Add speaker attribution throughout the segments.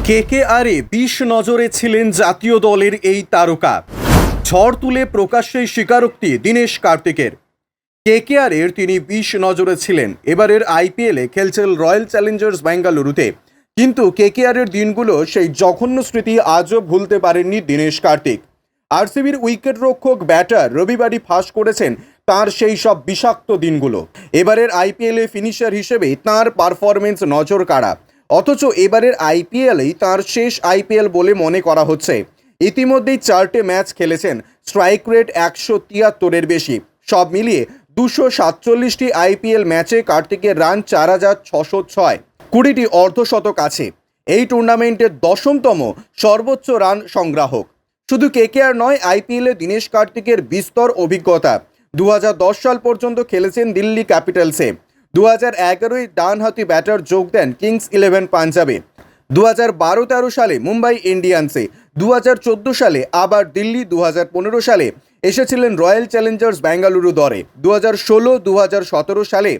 Speaker 1: কেকেআরে ২০ নজরে ছিলেন জাতীয় দলের এই তারকা। ঝড় তুলে প্রকাশ্যেই স্বীকারোক্তি দীনেশ কার্তিকের। কেকেআরের তিনি ২০ নজরে ছিলেন। এবারের আইপিএলে খেলছেন রয়্যাল চ্যালেঞ্জার্স বেঙ্গালুরুতে। কিন্তু কেকেআরের দিনগুলো সেই জঘন্য স্মৃতি আজও ভুলতে পারেননি দীনেশ কার্তিক। আরসিবির উইকেটরক্ষক ব্যাটার রবিবারই ফাঁস করেছেন তার সেই সব বিষাক্ত দিনগুলো। এবারের আইপিএলে ফিনিশার হিসেবে তার পারফরমেন্স নজর কাড়া, অথচ এবারের আইপিএলেই তার শেষ আইপিএল বলে মনে করা হচ্ছে। ইতিমধ্যেই 4টে ম্যাচ খেলেছেন, স্ট্রাইক রেট 173-এর বেশি। সব মিলিয়ে 247টি আইপিএল ম্যাচে কার্তিকের রান 4,606, 20টি অর্ধশতক আছে। এই টুর্নামেন্টের 10তম সর্বোচ্চ রান সংগ্রাহক। শুধু কেকেআর নয়, আইপিএলে দীনেশ কার্তিকের বিস্তর অভিজ্ঞতা। 2010 সাল পর্যন্ত খেলেছেন দিল্লি ক্যাপিটালসে। 2011-য় ডানহাতি ব্যাটার যোগ দেন কিংস 11 পাঞ্জাবে। 2012-13 সালে মুম্বাই ইন্ডিয়ান্সে। 2014 সালে আবার দিল্লি। 2015 সালে এসেছিলেন রয়্যাল চ্যালেঞ্জার্স বেঙ্গালুরু দলে। 2016-2017 সালে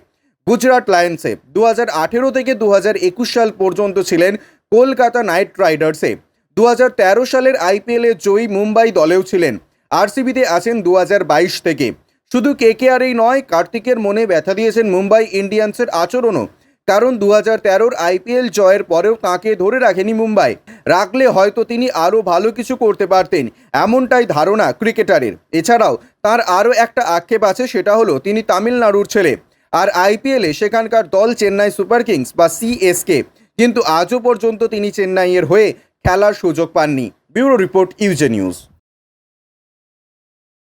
Speaker 1: গুজরাট লায়ন্সে। 2018 থেকে 2021 সাল পর্যন্ত ছিলেন কলকাতা নাইট রাইডার্সে। 2013 সালের আইপিএলে জয়ী মুম্বাই দলেও ছিলেন। আরসিবিতে আছেন 2022 থেকে। শুধু কেকেআরই নয়, কার্তিকের মনে ব্যথা দিয়েছেন মুম্বাই ইন্ডিয়ান্সের আচরণও। কারণ 2013-র আইপিএল জয়ের পরেও তাঁকে ধরে রাখেনি মুম্বাই। রাখলে হয়তো তিনি আরও ভালো কিছু করতে পারতেন, এমনটাই ধারণা ক্রিকেটারের। এছাড়াও তার আরও একটা আক্ষেপ আছে, সেটা হলো তিনি তামিলনাড়ুর ছেলে, আর আইপিএলে সেখানকার দল চেন্নাই সুপার কিংস বা সিএসকে। কিন্তু আজও পর্যন্ত তিনি চেন্নাইয়ের হয়ে খেলার সুযোগ পাননি। Bureau report, UJ news.